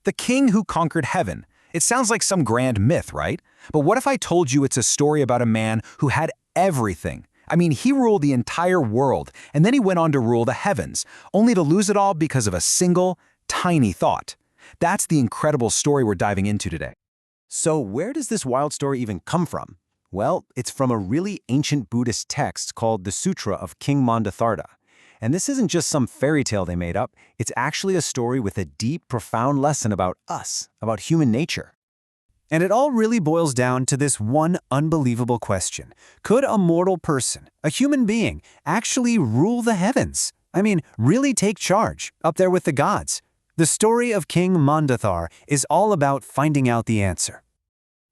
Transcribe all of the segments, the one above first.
The king who conquered heaven. It sounds like some grand myth, right? But what if I told you it's a story about a man who had everything? I mean, he ruled the entire world, and then he went on to rule the heavens, only to lose it all because of a single, tiny thought. That's the incredible story we're diving into today. So where does this wild story even come from? Well, it's from a really ancient Buddhist text called the Sūtra of King Mandatharda. And this isn't just some fairy tale they made up, it's actually a story with a deep, profound lesson about us, about human nature. And it all really boils down to this one unbelievable question. Could a mortal person, a human being, actually rule the heavens? I mean, really take charge, up there with the gods? The story of King Mandathar is all about finding out the answer.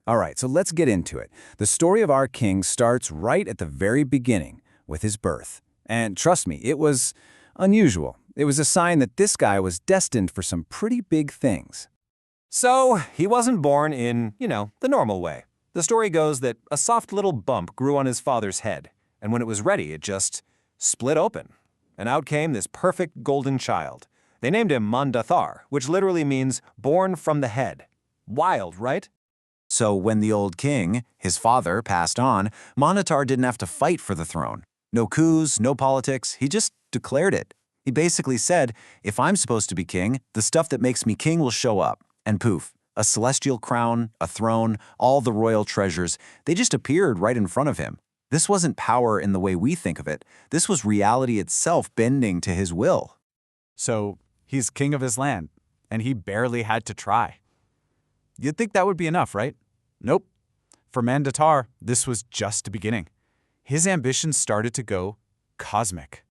All right, so let's get into it. The story of our king starts right at the very beginning, with his birth. And trust me, it was unusual. It was a sign that this guy was destined for some pretty big things. So, he wasn't born in, the normal way. The story goes that a soft little bump grew on his father's head, and when it was ready, it just split open. And out came this perfect golden child. They named him Mandathar, which literally means born from the head. Wild, right? So when the old king, his father, passed on, Mandathar didn't have to fight for the throne. No coups, no politics, he just declared it. He basically said, if I'm supposed to be king, the stuff that makes me king will show up. And poof, a celestial crown, a throne, all the royal treasures, they just appeared right in front of him. This wasn't power in the way we think of it. This was reality itself bending to his will. So he's king of his land, and he barely had to try. You'd think that would be enough, right? Nope. For Mandatar, this was just the beginning. His ambitions started to go cosmic.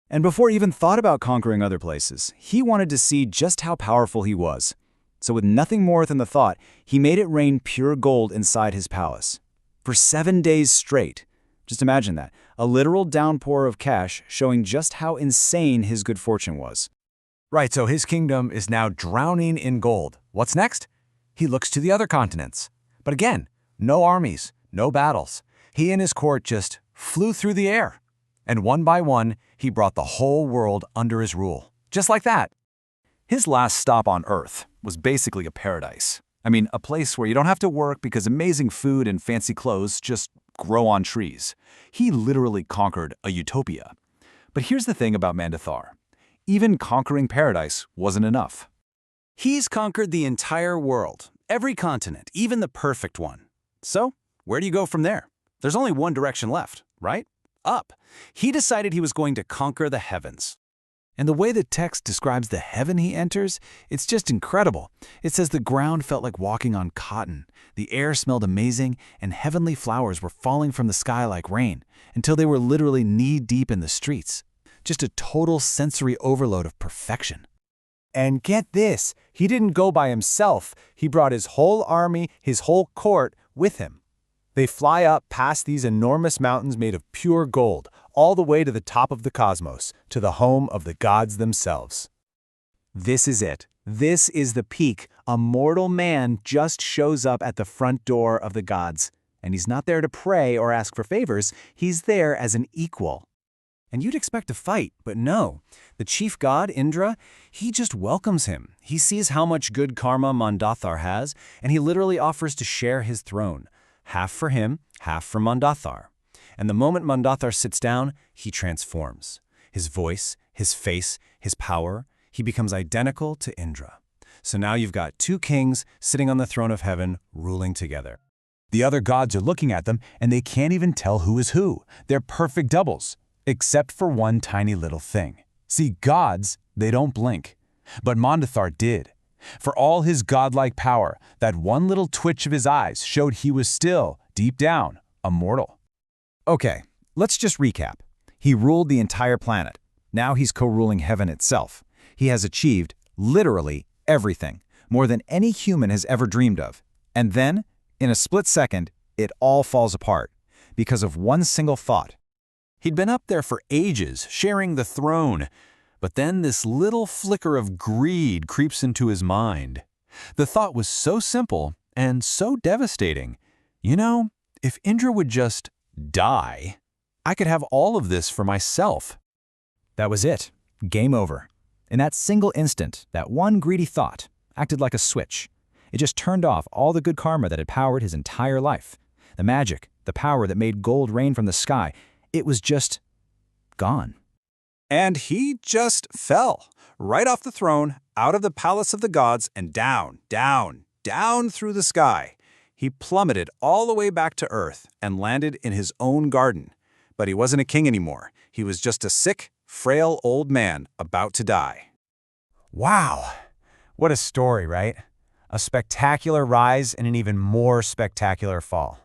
And before he even thought about conquering other places, he wanted to see just how powerful he was. So with nothing more than the thought, he made it rain pure gold inside his palace. For 7 days straight. Just imagine that, a literal downpour of cash showing just how insane his good fortune was. Right, so his kingdom is now drowning in gold. What's next? He looks to the other continents. But again, no armies, no battles. He and his court just flew through the air. And one by one, he brought the whole world under his rule. Just like that. His last stop on Earth was basically a paradise. I mean, a place where you don't have to work because amazing food and fancy clothes just grow on trees. He literally conquered a utopia. But here's the thing about Mandathar. Even conquering paradise wasn't enough. He's conquered the entire world, every continent, even the perfect one. So, where do you go from there? There's only one direction left, right? Up. He decided he was going to conquer the heavens. And the way the text describes the heaven he enters, it's just incredible. It says the ground felt like walking on cotton, the air smelled amazing, and heavenly flowers were falling from the sky like rain, until they were literally knee-deep in the streets. Just a total sensory overload of perfection. And get this, he didn't go by himself. He brought his whole army, his whole court, with him. They fly up past these enormous mountains made of pure gold, all the way to the top of the cosmos, to the home of the gods themselves. This is it. This is the peak. A mortal man just shows up at the front door of the gods. And he's not there to pray or ask for favors. He's there as an equal. And you'd expect to fight, but no. The chief god, Indra, he just welcomes him. He sees how much good karma Mandathar has, and he literally offers to share his throne. Half for him, half for Mandathar. And the moment Mandathar sits down, he transforms. His voice, his face, his power, he becomes identical to Indra. So now you've got two kings sitting on the throne of heaven, ruling together. The other gods are looking at them, and they can't even tell who is who. They're perfect doubles, except for one tiny little thing. See, gods, they don't blink. But Mandathar did. For all his godlike power, that one little twitch of his eyes showed he was still, deep down, a mortal. Okay, let's just recap. He ruled the entire planet. Now he's co-ruling heaven itself. He has achieved, literally, everything, more than any human has ever dreamed of. And then, in a split second, it all falls apart, because of one single thought. He'd been up there for ages, sharing the throne. But then this little flicker of greed creeps into his mind. The thought was so simple and so devastating. You know, if Indra would just die, I could have all of this for myself. That was it. Game over. In that single instant, that one greedy thought, acted like a switch. It just turned off all the good karma that had powered his entire life. The magic, the power that made gold rain from the sky, it was just gone. And he just fell, right off the throne, out of the palace of the gods, and down, down, down through the sky. He plummeted all the way back to Earth and landed in his own garden. But he wasn't a king anymore. He was just a sick, frail old man about to die. Wow. What a story, right? A spectacular rise and an even more spectacular fall.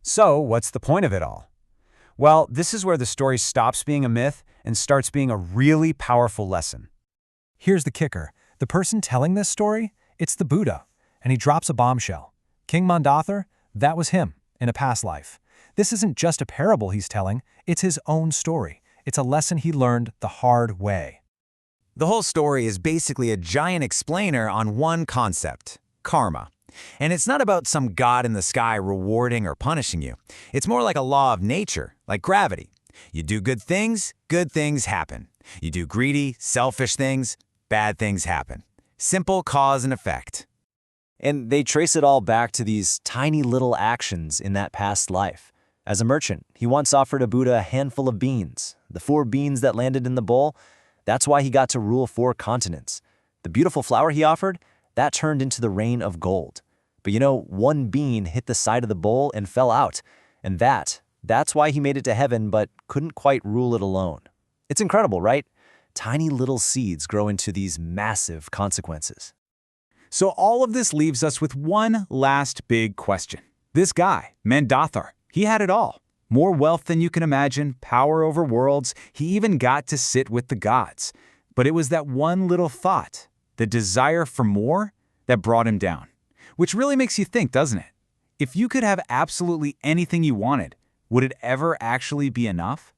So, what's the point of it all? Well, this is where the story stops being a myth and starts being a really powerful lesson. Here's the kicker. The person telling this story, it's the Buddha, and he drops a bombshell. King Mandathar, that was him in a past life. This isn't just a parable he's telling, it's his own story. It's a lesson he learned the hard way. The whole story is basically a giant explainer on one concept: karma. And it's not about some god in the sky rewarding or punishing you. It's more like a law of nature, like gravity. You do good things happen. You do greedy, selfish things, bad things happen. Simple cause and effect. And they trace it all back to these tiny little actions in that past life. As a merchant, he once offered a Buddha a handful of beans. The 4 beans that landed in the bowl, that's why he got to rule 4 continents. The beautiful flower he offered, that turned into the rain of gold. But you know, 1 bean hit the side of the bowl and fell out. And that's why he made it to heaven but couldn't quite rule it alone. It's incredible, right? Tiny little seeds grow into these massive consequences. So all of this leaves us with one last big question. This guy, Mandathar, he had it all. More wealth than you can imagine, power over worlds, he even got to sit with the gods. But it was that one little thought, the desire for more, that brought him down. Which really makes you think, doesn't it? If you could have absolutely anything you wanted, would it ever actually be enough?